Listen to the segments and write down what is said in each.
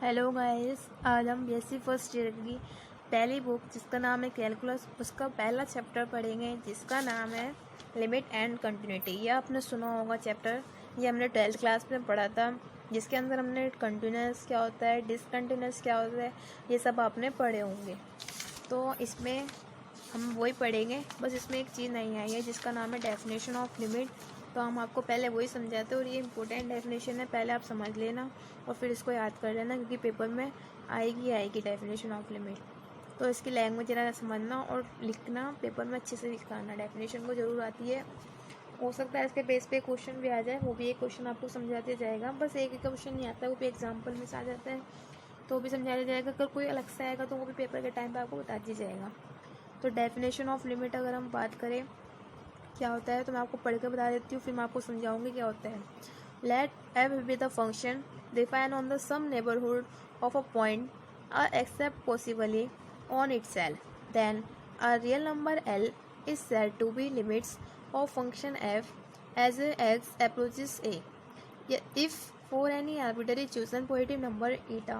Hello guys, आज हम BSc first year की पहली बुक जिसका नाम है कैलकुलस, उसका पहला चैप्टर पढ़ेंगे जिसका नाम है लिमिट एंड कंटिन्यूटी। यह आपने सुना होगा चैप्टर, ये हमने 12th क्लास में पढ़ा था, जिसके अंदर हमने कंटिन्यूस क्या होता है, डिसकंटिन्यूस क्या होता है, ये सब आपने पढ़े होंगे। तो इसमें हम वही पढ़ेंगे, बस इसमें एक चीज़ नहीं आई है जिसका नाम है डेफिनेशन ऑफ लिमिट। तो हम आपको पहले वही समझाते हैं और ये इंपॉर्टेंट डेफिनेशन है, पहले आप समझ लेना और फिर इसको याद कर लेना, क्योंकि पेपर में आएगी डेफिनेशन ऑफ लिमिट। तो इसकी लैंग्वेज ज़रा समझना और लिखना, पेपर में अच्छे से लिखाना। डेफिनेशन को ज़रूर आती है, हो सकता है इसके बेस पे क्वेश्चन भी आ जाए, वो भी एक क्वेश्चन आपको समझाते जाएगा। बस एक ही क्वेश्चन नहीं आता, वो भी एग्जाम्पल में से आ जाता है, तो वो भी समझाया जाएगा। अगर कोई अलग से आएगा तो वो भी पेपर के टाइम पे आपको बता दिया जाएगा। तो डेफिनेशन ऑफ लिमिट अगर हम बात करें क्या होता है, तो मैं आपको पढ़ के बता देती हूँ, फिर मैं आपको समझाऊंगी क्या होता है। Let f be the function define on the some neighbourhood of a point r except possibly on itself, then a real number L is said to be limits of function f as x approaches a. If for any arbitrary chosen positive number eta,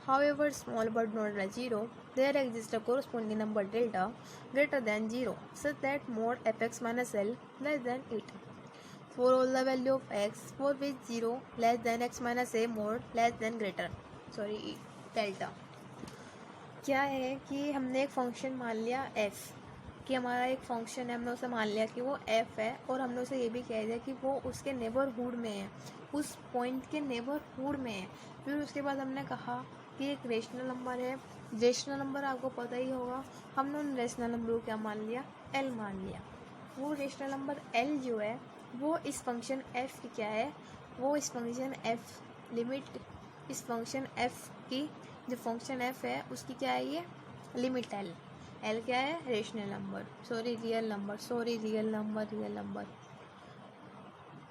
however small but not zero, there exists a corresponding number delta greater than 0, such that mod fx minus L less than eta. For all the value of x for which 0 less than x minus a mod less than greater delta. क्या है कि हमने एक function मान लिया f, कि हमारा एक फंक्शन है, हमने उसे मान लिया कि वो f है, और हमने उसे ये भी कह दिया कि वो उसके नेबरहुड में है, उस पॉइंट के नेबरहुड में है। फिर उसके बाद हमने कहा कि एक रेशनल नंबर है, रेशनल नंबर आपको पता ही होगा, हमने उन रेशनल नंबर को क्या मान लिया, l मान लिया। वो रेशनल नंबर l जो है वो इस फंक्शन f की क्या है, वो इस फंक्शन f लिमिट, इस फंक्शन f की जो फंक्शन f है उसकी क्या है, ये लिमिट l क्या है, रेशनल नंबर, रियल नंबर।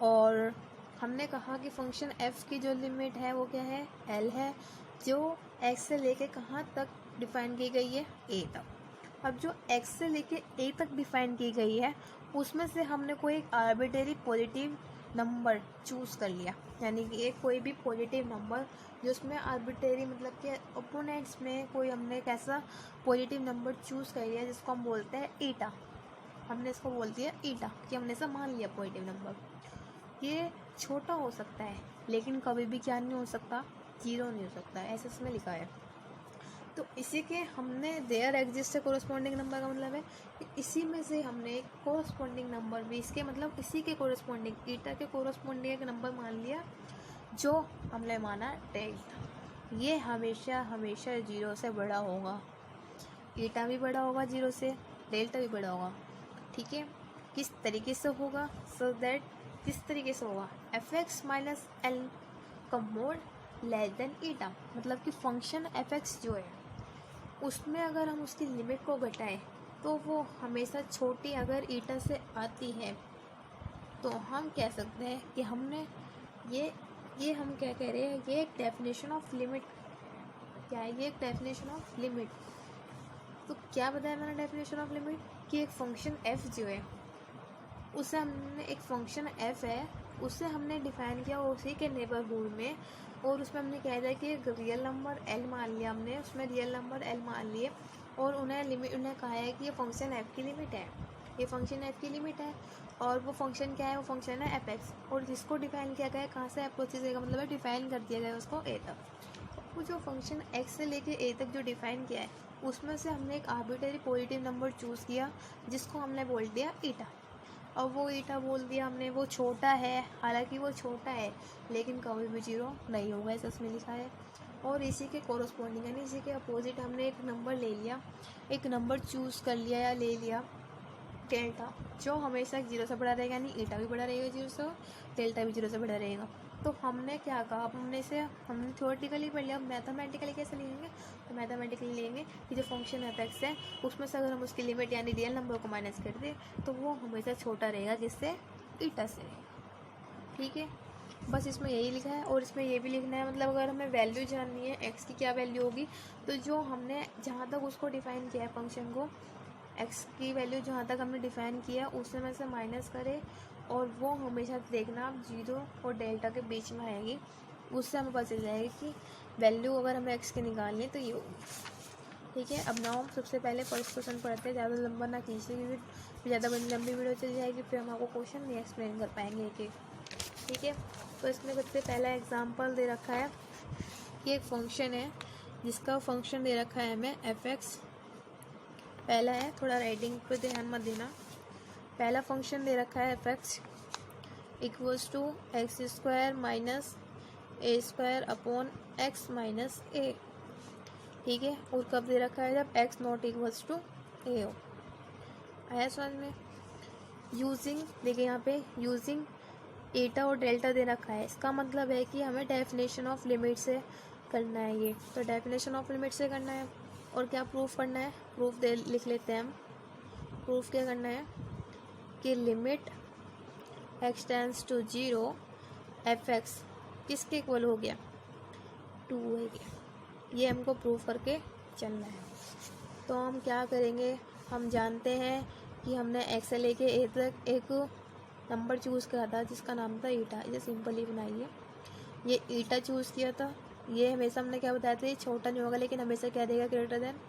और हमने कहा कि फंक्शन f की जो लिमिट है वो क्या है, l है, जो x से लेके कहाँ तक डिफाइन की गई है, a तक। अब जो x से लेके a तक डिफाइन की गई है उसमें से हमने कोई एक आर्बिट्रेरी पॉजिटिव नंबर चूज़ कर लिया, यानी कि एक कोई भी पॉजिटिव नंबर जिसमें आर्बिट्रेरी मतलब कि ओपोनेंट्स में कोई हमने एक ऐसा पॉजिटिव नंबर चूज़ कर लिया जिसको हम बोलते हैं ईटा। हमने इसको बोल दिया ईटा, कि हमने ऐसा मान लिया पॉजिटिव नंबर। ये छोटा हो सकता है लेकिन कभी भी क्या नहीं हो सकता, जीरो नहीं हो सकता, ऐसा इसमें लिखा है। तो इसी के हमने देयर एग्जिस्ट कोरस्पॉन्डिंग नंबर का मतलब है कि इसी में से हमने एक कोरस्पॉन्डिंग नंबर भी, इसके मतलब इसी के कोरस्पॉन्डिंग ईटा के कोरस्पॉन्डिंग एक नंबर मान लिया, जो हमने माना डेल्टा। ये हमेशा हमेशा जीरो से बड़ा होगा, ईटा भी बड़ा होगा जीरो से, डेल्टा भी बड़ा होगा। ठीक है, किस तरीके से होगा, सो दैट किस तरीके से होगा, एफ एक्स माइनस एल का मोड लेस देन ईटा, मतलब कि फंक्शन एफ एक्स जो है उसमें अगर हम उसकी लिमिट को घटाएं तो वो हमेशा छोटी अगर ईटा से आती है, तो हम कह सकते हैं कि हमने ये हम क्या कह रहे हैं, ये एक डेफिनेशन ऑफ लिमिट, क्या है, ये एक डेफिनेशन ऑफ लिमिट। तो क्या बताया मैंने डेफिनेशन ऑफ लिमिट, कि एक फंक्शन f जो है उसे हमने, एक फंक्शन f है उसे हमने डिफाइन किया उसी के नेबरहुड में, और उसमें हमने कह दिया कि एक रियल नंबर l मान लिया हमने, उसमें रियल नंबर l मान लिए, और उन्हें कहा है कि ये फंक्शन f की लिमिट है, ये फंक्शन f की लिमिट है, और वो फंक्शन क्या है, वो फंक्शन है f(x), और जिसको डिफाइन किया गया है कहाँ से अप्रोचेज का मतलब है डिफाइन कर दिया गया उसको a तक। वो जो फंक्शन x से लेके a तक जो डिफाइन किया है उसमें से हमने एक आर्बिट्रेरी पॉजिटिव नंबर चूज़ किया जिसको हमने बोल दिया ईटा। अब वो ईटा बोल दिया हमने, वो छोटा है, हालांकि वो छोटा है लेकिन कभी भी जीरो नहीं होगा, ऐसा इसमें लिखा है। और इसी के कोरस्पॉन्डिंग यानी इसी के अपोजिट हमने एक नंबर ले लिया, एक नंबर चूज़ कर लिया या ले लिया डेल्टा, जो हमेशा जीरो से बड़ा रहेगा, यानी ईटा भी बड़ा रहेगा जीरो से, डेल्टा भी जीरो से बड़ा रहेगा। तो हमने क्या कहा, हमने थ्योरेटिकली पढ़ लिया, मैथमेटिकली कैसे लेंगे, तो मैथमेटिकली लेंगे कि जो फंक्शन एफ एक्स है उसमें से अगर हम उसकी लिमिट यानी रियल नंबर को माइनस कर दें तो वो हमेशा छोटा रहेगा जिससे ईटा से रहेगा। ठीक है, बस इसमें यही लिखा है, और इसमें ये भी लिखना है, मतलब अगर हमें वैल्यू जाननी है एक्स की क्या वैल्यू होगी, तो जो हमने जहाँ तक उसको डिफाइन किया है फंक्शन को, एक्स की वैल्यू जहाँ तक हमने डिफाइन किया उसमें से माइनस करें, और वो हमेशा देखना आप जीरो और डेल्टा के बीच में आएगी, उससे हमें पता चल जाएगा कि वैल्यू अगर हमें एक्स की निकालनी है तो ये होगी। ठीक है, अब ना हम सबसे पहले फर्स्ट क्वेश्चन पढ़ते हैं, ज़्यादा लंबा ना कीजिए क्योंकि ज़्यादा लंबी वीडियो चल जाएगी, फिर हम आपको क्वेश्चन नहीं एक्सप्लेन कर पाएंगे एक एक। ठीक है, तो इसमें सबसे पहला एग्जांपल दे रखा है कि एक फंक्शन है जिसका फंक्शन दे रखा है हमें एफ एक्स। पहला है, थोड़ा राइटिंग पे ध्यान मत देना। पहला फंक्शन दे रखा है f x equals to x square minus a square upon x minus a. ठीक है, और कब दे रखा है, जब x not equals to a हो। आया समझ में। यूजिंग, देखिए यहाँ पे यूजिंग एटा और डेल्टा दे रखा है, इसका मतलब है कि हमें डेफिनेशन ऑफ लिमिट से करना है ये। तो डेफिनेशन ऑफ लिमिट से करना है और क्या प्रूफ करना है, प्रूफ दे लिख लेते हैं हम। प्रूफ क्या करना है कि limit x tends to 0 f x किसके इक्वल हो गया, 2 हो गया। ये हमको प्रूफ करके चलना है। तो हम क्या करेंगे, हम जानते हैं कि हमने एक्स से लेके ए तक एक नंबर चूज़ करा था जिसका नाम था ईटा। इसे सिंपली बनाइए, ये ईटा चूज़ किया था। ये हमेशा हमने क्या बताया था, ये छोटा नहीं होगा लेकिन हमेशा क्या रहेगा, ग्रेटर देन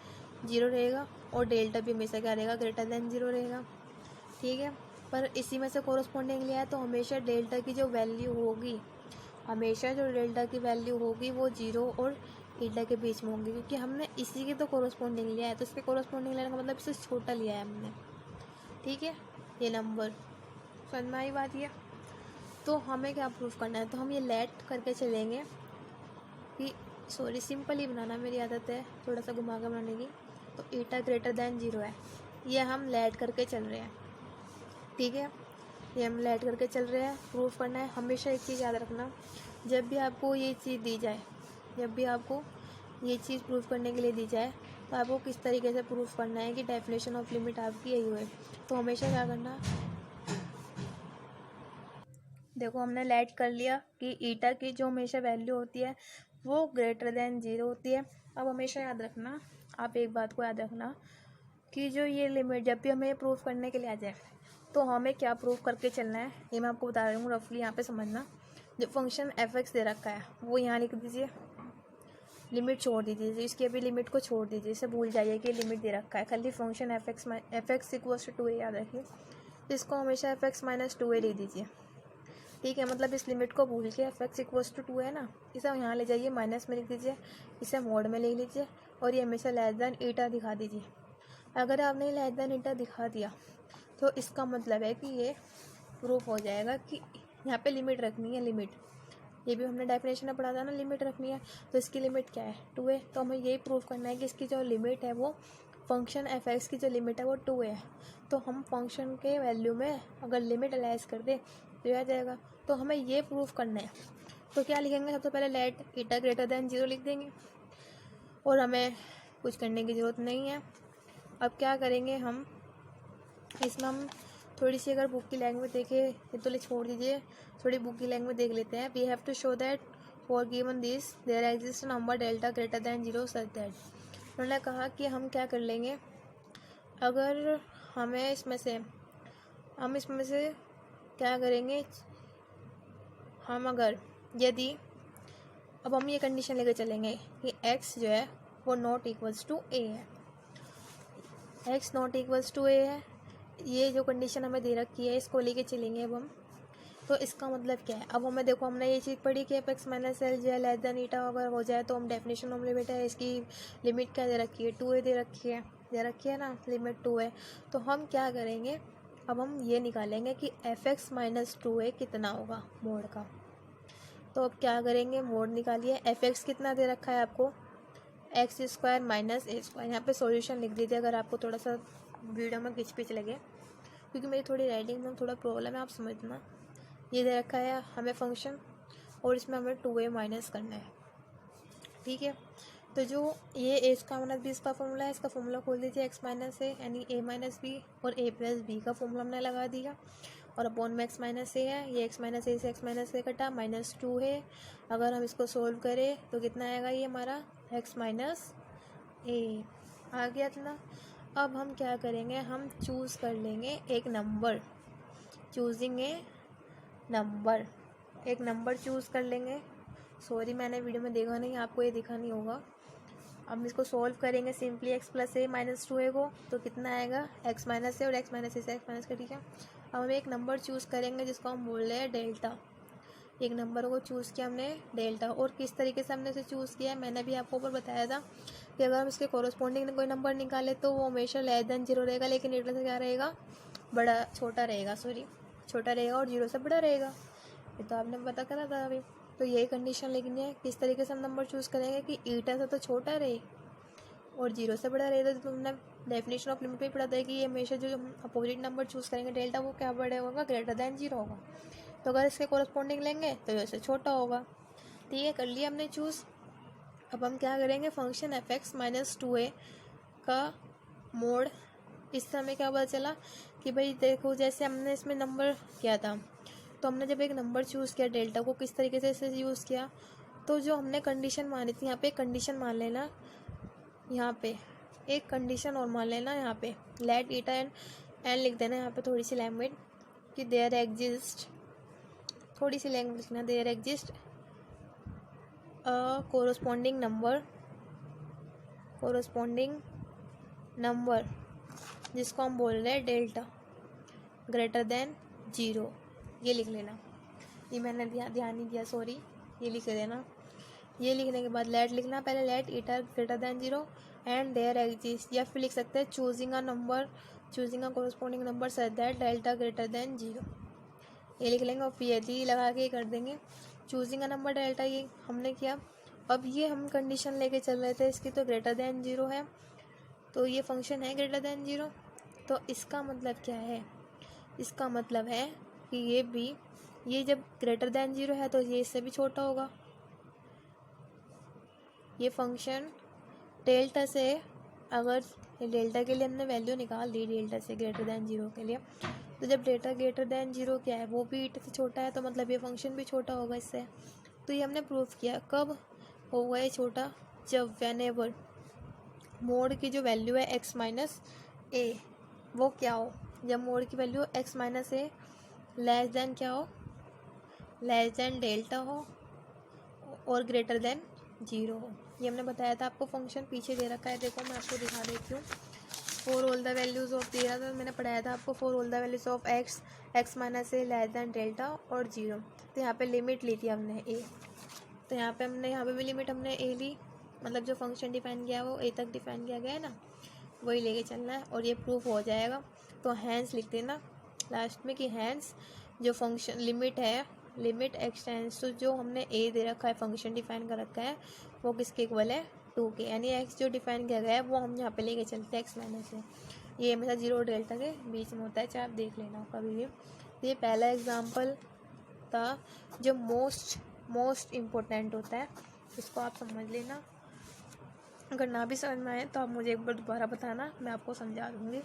0 रहेगा, और डेल्टा भी हमेशा क्या रहेगा, ग्रेटर देन 0 रहेगा। ठीक है, पर इसी में से कोरस्पॉन्डिंग लिया है तो हमेशा डेल्टा की जो वैल्यू होगी, हमेशा जो डेल्टा की वैल्यू होगी वो 0 और ईटा के बीच में होंगी, क्योंकि हमने इसी की तो कोरस्पॉन्डिंग लिया है। तो इसके कोरस्पॉन्डिंग लेने का मतलब इससे छोटा लिया है हमने। ठीक है, ये नंबर समझ में आई बात ये। तो हमें क्या प्रूफ करना है, तो हम ये लेट करके चलेंगे कि सॉरी सिंपल ही बनाना, मेरी आदत है थोड़ा सा घुमा कर बनाने की। तो ईटा ग्रेटर देन 0 है, ये हम लेट करके चल रहे हैं। ठीक है, ये हम लेट करके चल रहे हैं, प्रूफ करना है। हमेशा एक चीज़ याद रखना, जब भी आपको ये चीज़ दी जाए, जब भी आपको ये चीज़ प्रूफ करने के लिए दी जाए तो आपको किस तरीके से प्रूफ करना है कि डेफिनेशन ऑफ लिमिट आपकी यही है। तो हमेशा क्या करना, देखो हमने लेट कर लिया कि ईटा की जो हमेशा वैल्यू होती है वो ग्रेटर देन 0 होती है। अब हमेशा याद रखना, आप एक बात को याद रखना कि जो ये लिमिट जब भी हमें प्रूफ करने के लिए आ जाए तो हमें क्या प्रूफ करके चलना है, ये मैं आपको बता रही हूँ रफली। यहाँ पे समझना, जो फंक्शन एफ एक्स दे रखा है वो यहाँ लिख दीजिए, लिमिट छोड़ दीजिए, इसकी अभी लिमिट को छोड़ दीजिए, इसे भूल जाइए कि लिमिट दे रखा है। खाली function f x equals to 2a याद रखिए, इसको हमेशा एफ एक्स माइनस 2a लिख दीजिए। ठीक है, मतलब इस लिमिट को भूल के एफ एक्स इक्वल्स टू 2 है ना, इसे यहाँ ले जाइए, माइनस में लिख दीजिए, इसे मोड में ले लीजिए और ये हमेशा लेस देन ईटा दिखा दीजिए। अगर आपने लेस देन ईटा दिखा दिया तो इसका मतलब है कि ये प्रूफ हो जाएगा कि यहाँ पे लिमिट रखनी है। लिमिट ये भी हमने डेफिनेशन में पढ़ा था ना, लिमिट रखनी है। तो इसकी लिमिट क्या है, 2 है। तो हमें यही प्रूफ करना है कि इसकी जो लिमिट है वो फंक्शन एफ एक्स की जो लिमिट है वो 2 है। तो हम फंक्शन के वैल्यू में अगर लिमिट अलाइज कर दे तो आ जाएगा। तो हमें ये प्रूफ करना है, तो क्या लिखेंगे, सबसे पहले लेट ईटा ग्रेटर देन 0 लिख देंगे और हमें कुछ करने की ज़रूरत नहीं है। अब क्या करेंगे हम, इसमें हम थोड़ी सी अगर बुक की लैंग्वेज देखें, ये तो छोड़ दीजिए, थोड़ी बुक की लैंग्वेज देख लेते हैं। We have to show that for given this there exist number delta greater than 0 such that. उन्होंने कहा कि हम क्या कर लेंगे, अगर हमें इसमें से क्या करेंगे, हम अगर यदि अब हम ये कंडीशन लेकर चलेंगे कि x जो है वो नॉट इक्वल्स टू a है, x not equals to a है, ये जो कंडीशन हमें दे रखी है इसको लेके चलेंगे अब हम। तो इसका मतलब क्या है, अब हमें देखो हमने ये चीज़ पढ़ी कि एफ एक्स माइनस एल जो है लेस देन ईटा अगर हो जाए तो हम डेफिनेशन ऑफ लिमिट है, इसकी लिमिट क्या दे रखी है, 2a दे रखी है ना, लिमिट 2 है। तो हम क्या करेंगे, अब हम ये निकालेंगे कि एफ एक्स माइनस 2a कितना होगा मोड का। तो अब क्या करेंगे, मोड निकालिए। एफ एक्स कितना दे रखा है आपको, x square minus a square. यहाँ पे सॉल्यूशन लिख दीजिए अगर आपको थोड़ा सा वीडियो में खिच पिच लगे, क्योंकि मेरी थोड़ी राइटिंग में थोड़ा प्रॉब्लम है, आप समझना। ये दे रखा है हमें फंक्शन और इसमें हमें 2a माइनस करना है। ठीक है, तो जो ये ए स्क्वायर माइनस बी इसका फॉर्मूला है, इसका फॉर्मूला खोल दीजिए, एक्स माइनस ए यानी ए माइनस बी और ए प्लस बी का फॉर्मूला हमने लगा दिया और अपॉन में एक्स माइनस ए है, ये एक्स माइनस ए से एक्स माइनस ए कटा माइनस 2 है। अगर हम इसको सोल्व करें तो कितना आएगा, ये हमारा एक्स माइनस ए आ गया था ना। अब हम क्या करेंगे, हम चूज़ कर लेंगे एक नंबर, चूजिंग ए नंबर, एक नंबर चूज़ कर लेंगे। सॉरी मैंने वीडियो में देखा नहीं, आपको ये दिखा नहीं होगा। अब इसको सॉल्व करेंगे सिंपली एक्स प्लस ए माइनस 2a को, तो कितना आएगा एक्स माइनस ए और एक्स माइनस ए से एक्स माइनस का, ठीक है। अब हम एक नंबर चूज़ करेंगे जिसको हम बोल रहे हैं डेल्टा। एक नंबर को चूज़ किया हमने डेल्टा, और किस तरीके से हमने इसे चूज़ किया है मैंने भी आपको ऊपर बताया था कि अगर हम इसके कोरस्पॉन्डिंग कोई नंबर निकाले तो वो हमेशा लेस देन 0 रहेगा, लेकिन एट से क्या रहेगा, बड़ा छोटा रहेगा, छोटा रहेगा और 0 से बड़ा रहेगा। ये तो आपने पता करा था अभी। तो यही कंडीशन लिखनी है, किस तरीके से हम नंबर चूज़ करेंगे कि ईटा से तो छोटा रहे और 0 से बड़ा रहे। तो तुमने डेफिनेशन ऑफ लिमिट में पढ़ा था कि ये हमेशा जो हम अपोजिट नंबर चूज़ करेंगे डेल्टा, वो क्या बड़ा होगा, ग्रेटर देन 0 होगा। तो अगर इसके कोरस्पॉन्डिंग लेंगे तो इससे छोटा होगा। ठीक है, कर लिया हमने चूज़। अब हम क्या करेंगे, function f x minus 2a का मोड। इससे हमें क्या पता चला कि भाई देखो, जैसे हमने इसमें नंबर किया था, तो हमने जब एक नंबर चूज़ किया डेल्टा को, किस तरीके से इसे यूज़ किया, तो जो हमने कंडीशन मानी थी, यहाँ पे एक कंडीशन मान लेना, यहाँ पे एक कंडीशन और मान लेना, यहाँ पे लेट ईटा एंड लिख देना, यहाँ पे थोड़ी सी लैंग्वेज कि देयर एग्जिस्ट, थोड़ी सी लैंग्वेज लिखना, देयर एग्जिस्ट कोरस्पॉन्डिंग नंबर जिसको हम बोल रहे हैं डेल्टा ग्रेटर देन 0, ये लिख लेना। ये मैंने ध्यान नहीं दिया, सॉरी, ये लिख देना। ये लिखने के बाद लेट लिखना, पहले let eta greater than 0 and there exist, या फिर लिख सकते हैं choosing a corresponding number such that delta greater than 0, ये लिख लेंगे और फिर ये लगा के कर देंगे चूजिंग अ नंबर डेल्टा, ये हमने किया। अब ये हम कंडीशन लेके चल रहे थे इसकी, तो ग्रेटर देन 0 है, तो ये फंक्शन है ग्रेटर देन 0। तो इसका मतलब क्या है, इसका मतलब है कि ये जब ग्रेटर देन 0 है तो ये इससे भी छोटा होगा। ये फंक्शन डेल्टा से, अगर डेल्टा के लिए हमने वैल्यू निकाल दी, डेल्टा से ग्रेटर देन 0 के लिए, तो जब डेल्टा ग्रेटर देन 0 क्या है, वो भी ईटा से छोटा है, तो मतलब ये फंक्शन भी छोटा होगा इससे। तो ये हमने प्रूफ किया। कब होगा ये छोटा, जब व्हेनेवर मोड की जो वैल्यू है एक्स माइनस ए, वो क्या हो, जब मोड की वैल्यू एक्स माइनस ए लेस देन क्या हो, लेस देन डेल्टा हो और ग्रेटर देन 0 हो। ये हमने बताया था आपको, फंक्शन पीछे दे रखा है, देखो मैं आपको दिखा देती हूँ। For all the values of दिया था, मैंने पढ़ाया था आपको, for all the values of x minus A less than delta और 0। तो यहाँ पे लिमिट ली थी हमने ए, तो यहाँ पे भी लिमिट हमने ए ली, मतलब जो फंक्शन डिफाइन किया वो ए तक डिफाइन किया गया है ना, वही लेके चलना है और ये प्रूफ हो जाएगा। तो हैंस लिख देना लास्ट में कि हैंस जो फंक्शन लिमिट है, लिमिट एक्सटेंस टू, जो हमने ए दे रखा है, फंक्शन डिफाइन कर रखा है, वो किसके इक्वल है, 2 के, यानी एक्स जो डिफाइन किया गया है वो हम यहाँ पे लेके चलते हैं एक्स माइनस से। ये हमेशा 0 और डेल्टा के बीच में होता है, चाहे आप देख लेना कभी भी। ये पहला एग्जाम्पल था जो मोस्ट इम्पोर्टेंट होता है, इसको आप समझ लेना। अगर ना भी समझ में आए तो आप मुझे एक बार दोबारा बताना, मैं आपको समझा दूँगी।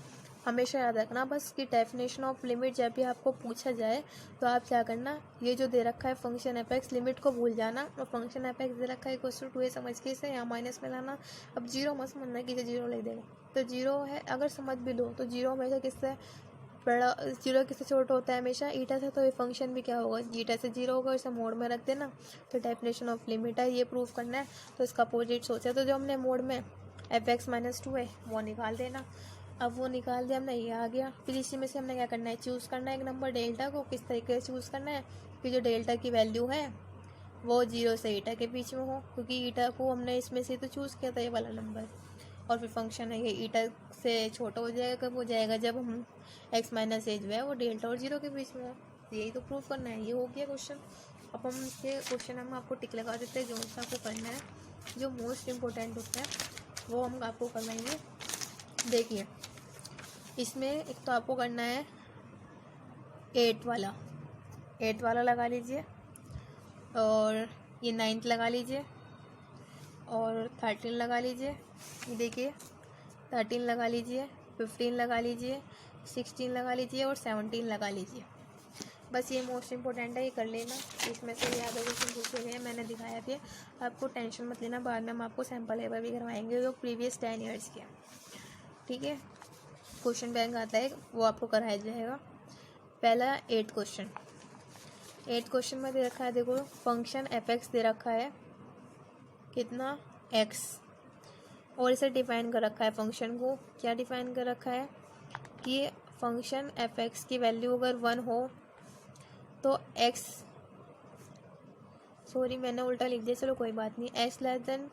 हमेशा याद रखना बस कि डेफिनेशन ऑफ लिमिट जब भी आपको पूछा जाए तो आप क्या करना, ये जो दे रखा है फंक्शन एफ एक्स, लिमिट को भूल जाना और फंक्शन एफ एक्स दे रखा है इक्वल टू 2a समझ के इसे यहाँ माइनस में लाना। अब 0 मत समझना कि इसे 0 लिख देगा, तो 0 है, अगर समझ भी लो तो 0 हमेशा किससे बड़ा, 0 किससे छोटा होता है, हमेशा ईटा से। तो ये फंक्शन भी क्या होगा, ईटा से 0 होगा, इसे मोड में रख देना। तो डेफिनेशन ऑफ लिमिट है, ये प्रूफ करना है, तो इसका अपोजिट सोचा, तो जो हमने मोड में एफ एक्स माइनस 2 है वो निकाल देना। अब वो निकाल दिया हमने, ये आ गया। फिर इसी में से हमने क्या करना है, चूज़ करना है एक नंबर डेल्टा को। किस तरीके से चूज़ करना है कि जो डेल्टा की वैल्यू है वो 0 से ईटा के बीच में हो, क्योंकि ईटा को हमने इसमें से तो चूज़ किया था ये वाला नंबर। और फिर फंक्शन है ये ईटा से छोटा हो जाएगा, कब हो जाएगा, जब हम एक्स माइनस ए जो है वो डेल्टा और 0 के बीच में हो। यही तो प्रूफ करना है, ये हो गया क्वेश्चन। अब हम इसके क्वेश्चन हम आपको टिक लगा देते हैं, जो सा आपको करना है, जो मोस्ट इम्पोर्टेंट होता है वो हम आपको करवाएंगे। देखिए इसमें एक तो आपको करना है 8 वाला लगा लीजिए, और ये 9th लगा लीजिए, और 13 लगा लीजिए, ये देखिए 13 लगा लीजिए, 15 लगा लीजिए, 16 लगा लीजिए और 17 लगा लीजिए। बस ये मोस्ट इम्पोर्टेंट है, ये कर लेना। इसमें से याद होगा क्वेश्चन पूछे गए, मैंने दिखाया भी है, आपको टेंशन मत लेना, बाद में हम आपको सैम्पल पेपर भी करवाएंगे जो प्रीवियस 10 ईयर्स के। ठीक है, क्वेश्चन बैंक आता है वो आपको कराया जाएगा। पहला 8 क्वेश्चन, 8 क्वेश्चन में दे रखा है, देखो फंक्शन एफ एक्स दे रखा है कितना एक्स, और इसे डिफाइन कर रखा है फंक्शन को, क्या डिफाइन कर रखा है कि फंक्शन एफ एक्स की वैल्यू अगर 1 हो तो एक्स, सॉरी मैंने उल्टा लिख दिया, चलो कोई बात नहीं, एक्स लेस देन,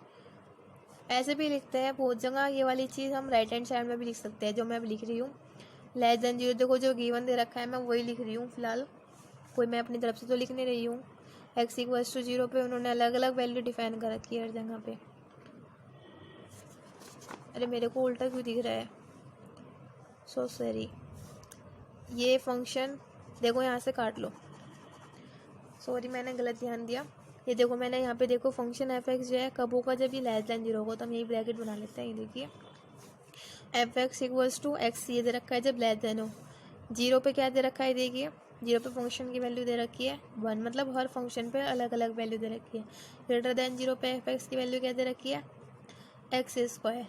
ऐसे भी लिखते हैं बहुत जगह, ये वाली चीज़ हम राइट हैंड साइड में भी लिख सकते हैं जो मैं अभी लिख रही हूँ, लेस देन 0। देखो जो गिवन दे रखा है मैं वही लिख रही हूँ फिलहाल, कोई मैं अपनी तरफ से तो लिख नहीं रही हूँ। एक्स इक्वल्स टू 0 पे उन्होंने अलग अलग वैल्यू डिफाइन कर रखी है हर जगह पे। अरे मेरे को उल्टा क्यों दिख रहा है, सो सॉरी। ये फंक्शन देखो यहाँ से काट लो, सॉरी मैंने गलत ध्यान दिया। ये देखो मैंने यहाँ पे देखो फंक्शन एफ एक्स जो है कब होगा, जब ये लेस देन 0 होगा, तो हम यही ब्रैकेट बना लेते हैं। ये देखिए f x equals to x ये दे रखा है जब लेस देन हो, 0 पे क्या दे रखा है, देखिए 0 पे फंक्शन की वैल्यू दे रखी है 1, मतलब हर फंक्शन पे अलग अलग वैल्यू दे रखी है। ग्रेटर देन 0 पे एफ एक्स की वैल्यू क्या दे रखी है, एक्स स्क्वायर।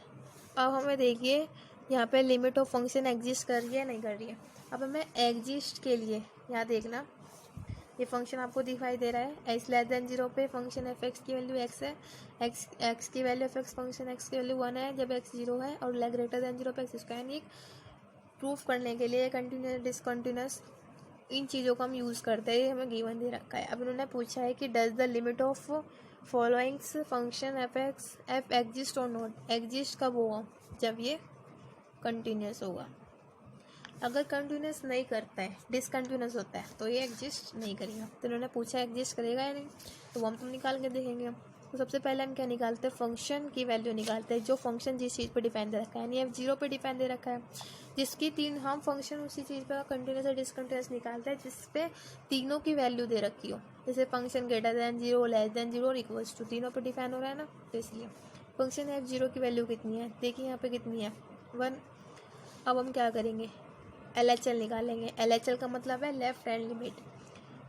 अब हमें देखिए यहाँ पे लिमिट ऑफ फंक्शन एग्जिस्ट कर रही है नहीं कर रही है। अब हमें एग्जिस्ट के लिए यहाँ देखना, ये फंक्शन आपको दिखाई दे रहा है, एक्स लेस देन 0 पे फंक्शन एफ एक्स की वैल्यू एक्स है, एक्स की value F x function x की वैल्यू 1 है जब एक्स 0 है, और ग्रेटर देन 0 पे एक्स स्क्वायर। ये प्रूफ करने के लिए कंटिन्यूस डिसकंटिन्यूस इन चीज़ों का हम यूज़ करते हैं, हमें गिवन दे रखा है। अब उन्होंने पूछा है कि does the limit of followings function F exist और नॉट, एग्जिस्ट कब होगा, जब ये कंटिन्यूस होगा। अगर कंटिन्यूस नहीं करता है, डिसकंटिन्यूस होता है, तो ये एग्जिस्ट नहीं करेगा। तो उन्होंने पूछा एग्जिस्ट करेगा या नहीं, तो हम निकाल के देखेंगे। तो सबसे पहले हम क्या निकालते हैं, फंक्शन की वैल्यू निकालते हैं, जो फंक्शन जिस चीज़ पर डिपेंड दे रखा है, यानी F0 पे डिपेंड दे रखा है, जिसकी तीन हम फंक्शन उसी चीज़ पर कंटिन्यूस और डिसकंटिन्यूस निकालते हैं जिसपे तीनों की वैल्यू दे रखी हो। जैसे function greater than 0, less than 0 और इक्वल्स टू, तीनों पर डिपेंड हो रहा है ना, तो इसलिए फंक्शन F0 की वैल्यू कितनी है, देखिए यहाँ पे कितनी है 1। अब हम क्या करेंगे, LHL निकालेंगे। LHL का मतलब है लेफ्ट हैंड लिमिट,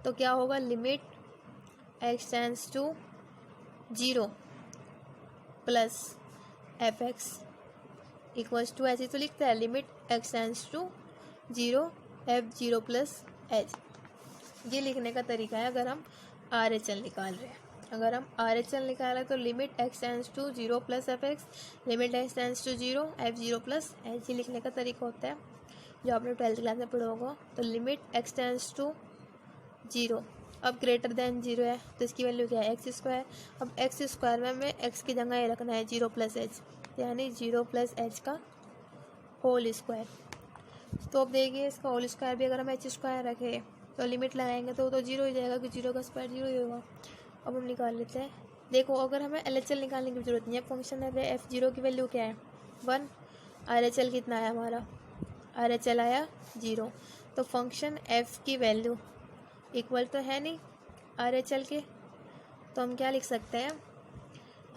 तो क्या होगा, limit x tends to 0 plus f x equals to, ऐसे तो लिखता है limit x tends to 0 F0 plus h. ये लिखने का तरीका है अगर हम RHL निकाल रहे हैं। अगर हम RHL निकाल रहे हैं तो limit x tends to 0 plus f x, limit x tends to 0 F0 plus h, ये लिखने का तरीका होता है जो आपने 12th क्लास में पढ़ा होगा। तो लिमिट एक्स टेंड्स टू 0, अब ग्रेटर देन 0 है तो इसकी वैल्यू क्या है, एक्स स्क्वायर। अब एक्स स्क्वायर में हमें एक्स की जगह ये रखना है 0 प्लस एच, यानी 0 प्लस एच का होल स्क्वायर। तो अब देखिए इसका होल स्क्वायर भी अगर हम एच स्क्वायर रखें तो लिमिट लगाएंगे तो 0 हो जाएगा, कि 0 का स्क्वायर 0 ही होगा। अब हम निकाल लेते हैं। देखो अगर हमें LHL निकालने की जरूरत नहीं है, फंक्शन है F0 की वैल्यू क्या है 1, RHL कितना है हमारा, RHL आया 0, तो फंक्शन f की वैल्यू इक्वल तो है नहीं RHL के, तो हम क्या लिख सकते हैं,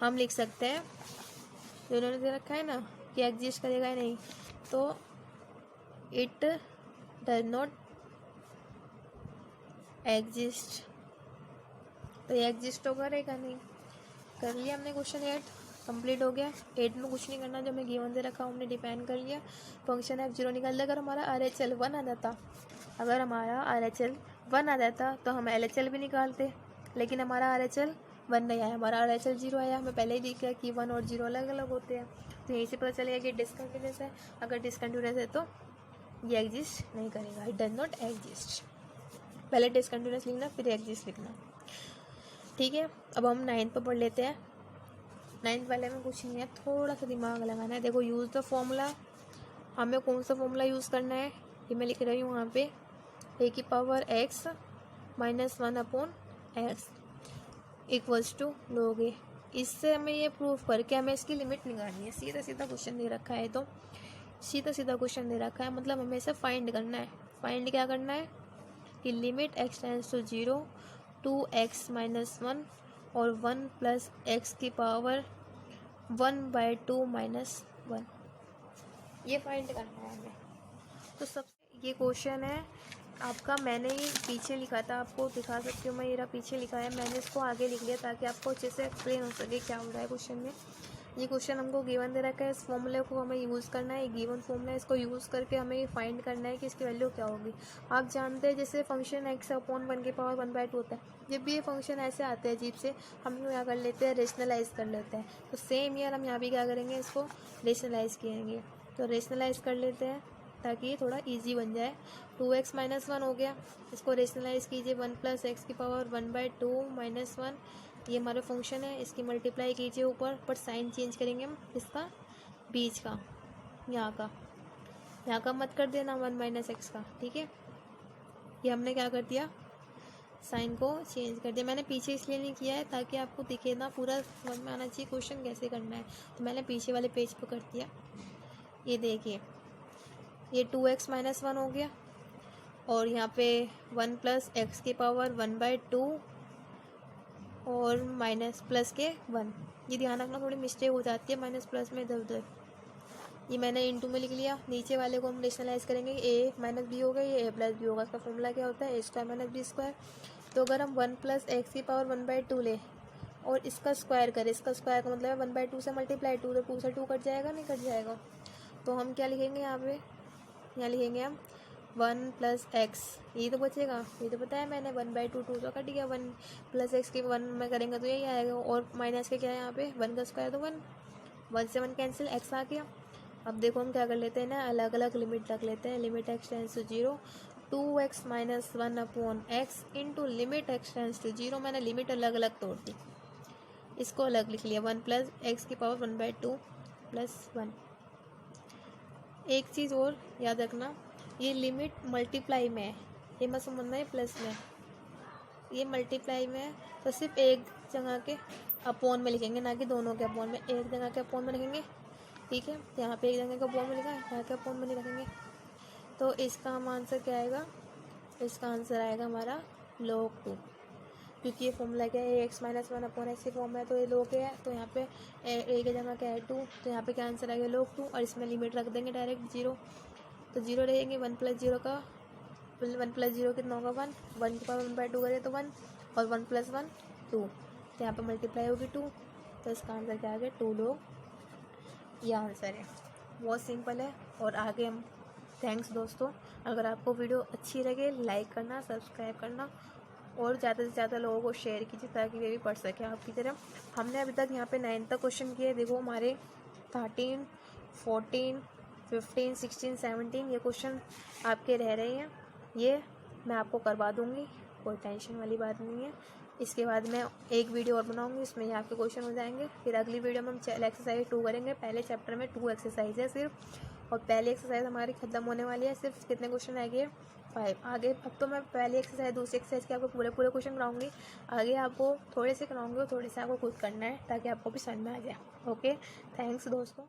हम लिख सकते हैं जो उन्होंने दे रखा है ना कि एग्जिस्ट करेगा या नहीं, तो इट डज नॉट एग्जिस्ट, तो ये एग्जिस्ट तो करेगा नहीं। कर लिया हमने क्वेश्चन 8 कंप्लीट हो गया। 8 में कुछ नहीं करना, जो हमें गिवन दे रखा हमने डिफाइन कर लिया, फंक्शन F0 निकाल लिया। अगर हमारा RHL 1 आ जाता, अगर हमारा RHL 1 आ जाता तो हम LHL भी निकालते, लेकिन हमारा RHL 1 नहीं आया, हमारा RHL 0 आया। हमें पहले ही दिख गया कि 1 और 0 अलग अलग होते हैं, तो यहीं से पता चलेगा कि डिसकंटिन्यूस है। अगर डिसकंटिन्यूस है तो ये एग्जिस्ट नहीं करेगा, इट डज नॉट एग्जिस्ट। पहले डिसकंटिन्यूस लिखना फिर एग्जिस्ट लिखना, ठीक है। अब हम 9th पर पढ़ लेते हैं। 9th वाले में कुछ नहीं है, थोड़ा सा दिमाग लगाना है। देखो यूज़ द फॉर्मूला, हमें कौन सा फॉर्मूला यूज़ करना है, ये मैं लिख रही हूँ वहाँ पे, a की power x minus 1 upon x equals to log a। इससे हमें ये प्रूफ करके हमें इसकी लिमिट निकालनी है। सीधा सीधा क्वेश्चन दे रखा है, तो सीधा सीधा क्वेश्चन दे रखा है, मतलब हमें इसे फाइंड करना है। फाइंड क्या करना है कि limit x tends to 0 2x minus 1 और 1 प्लस एक्स की पावर 1/2 माइनस 1, ये फाइंड करना है हमें। तो सबसे ये क्वेश्चन है आपका मैंने ये पीछे लिखा था, आपको दिखा सकती हूँ मैं, ये रहा पीछे लिखा है, मैंने इसको आगे लिख लिया ताकि आपको अच्छे से एक्सप्लेन हो सके क्या हो रहा है क्वेश्चन में। ये क्वेश्चन हमको गिवन दे रखा है, इस फॉर्मूले को हमें यूज़ करना है, ये गिवन फॉर्मूला है, इसको यूज़ करके हमें ये फाइंड करना है कि इसकी वैल्यू क्या होगी। आप जानते हैं जैसे फंक्शन x अपॉन 1 की पावर 1/2 होता है, जब भी ये फंक्शन ऐसे आते हैं अजीब से, हम लोग क्या कर लेते हैं, रेशनलाइज कर लेते हैं। तो सेम ईयर हम यहाँ भी क्या करेंगे, इसको रेशनलाइज करेंगे। तो रेशनलाइज कर लेते हैं ताकि ये थोड़ा ईजी बन जाए। 2x - 1 हो गया, इसको रेशनलाइज कीजिए, 1 + x की पावर 1/2 - 1, ये हमारा फंक्शन है, इसकी मल्टीप्लाई कीजिए ऊपर, पर साइन चेंज करेंगे हम, इसका बीच का, यहाँ का मत कर देना 1 - x का, ठीक है। ये हमने क्या कर दिया, साइन को चेंज कर दिया। मैंने पीछे इसलिए नहीं किया है ताकि आपको दिखे ना, पूरा समझ में आना चाहिए क्वेश्चन कैसे करना है, तो मैंने पीछे वाले पेज पर कर दिया। ये देखिए, ये 2x - 1 हो गया, और यहाँ पे 1 + x की पावर 1/2 और माइनस प्लस के 1। ये ध्यान रखना, थोड़ी मिस्टेक हो जाती है माइनस प्लस में इधर उधर। ये मैंने इनटू में लिख लिया, नीचे वाले को हम रेशनलाइज करेंगे, a - b होगा, ये a + b होगा। इसका फॉर्मूला क्या होता है, a² - b²। तो अगर हम 1 + x की पावर 1/2 ले और इसका स्क्वायर करें, इसका स्क्वायर का मतलब है 1/2 से मल्टीप्लाई 2, तो 2 से 2 कट जाएगा, नहीं कट जाएगा। तो हम क्या लिखेंगे यहाँ पे, यहाँ लिखेंगे हम 1 + x, ये तो बचेगा, ये तो पता है मैंने, 1/2 2 तो कट गया, 1 + x के 1 में करेंगे तो यही आएगा, और माइनस के क्या है यहाँ पे 1 का स्क्वायर, तो 1 से 1 कैंसिल, x आ गया। अब देखो हम क्या कर लेते हैं ना, अलग अलग लिमिट रख लेते हैं। Limit x tends to 0, 2x - 1 upon x into limit x tends to 0, मैंने लिमिट अलग अलग तोड़ दी, इसको अलग लिख लिया, 1 + x की पावर 1/2 + 1। एक चीज़ और याद रखना, ये लिमिट मल्टीप्लाई में है, ये मत समझना है प्लस में, ये मल्टीप्लाई में है, तो सिर्फ एक जगह के अपॉन में लिखेंगे, ना कि दोनों के अपॉन में, एक जगह के अपॉन में लिखेंगे, ठीक है। यहाँ पे एक जगह के अपॉन में लिखा है, यहाँ के अपॉन में नहीं रखेंगे। तो इसका हम आंसर क्या आएगा, इसका आंसर आएगा हमारा log 2, क्योंकि ये फॉर्मूला क्या है, x - 1 अपॉन x की फॉर्म है, तो ये log है, तो यहाँ पे a की जगह क्या है 2, तो यहाँ पे क्या आंसर आएगा log 2, और इसमें लिमिट रख देंगे डायरेक्ट 0, तो 0 रहेंगे। 1 + 0 का 1 + 0 कितना होगा 1, 1 की पावर 1/2 करें तो 1, और 1 + 1 2, तो यहाँ पे मल्टीप्लाई होगी 2, तो इसका आंसर क्या आ गया 2 log, यह आंसर है। बहुत सिंपल है। और आगे हम, थैंक्स दोस्तों, अगर आपको वीडियो अच्छी लगे लाइक करना, सब्सक्राइब करना, और ज़्यादा से ज़्यादा लोगों को शेयर कीजिए ताकि वे भी पढ़ सकें आपकी तरह। हमने अभी तक यहाँ पे 9 तक क्वेश्चन किए, देखो हमारे 13, 14, 15, 16, 17 ये क्वेश्चन आपके रह रहे हैं, ये मैं आपको करवा दूँगी, कोई टेंशन वाली बात नहीं है। इसके बाद मैं एक वीडियो और बनाऊँगी, उसमें ये आपके क्वेश्चन हो जाएंगे। फिर अगली वीडियो में हम एक्सरसाइज 2 करेंगे। पहले चैप्टर में 2 एक्सरसाइज है सिर्फ, और पहली एक्सरसाइज हमारी ख़त्म होने वाली है, सिर्फ कितने क्वेश्चन रह गए 5। आगे अब तो मैं पहली एक्सरसाइज दूसरी एक्सरसाइज के आपको पूरे क्वेश्चन कराऊंगी, आगे आपको थोड़े से कराऊंगी और थोड़े से आपको खुद करना है ताकि आपको भी समझ में आ जाए। ओके, थैंक्स दोस्तों।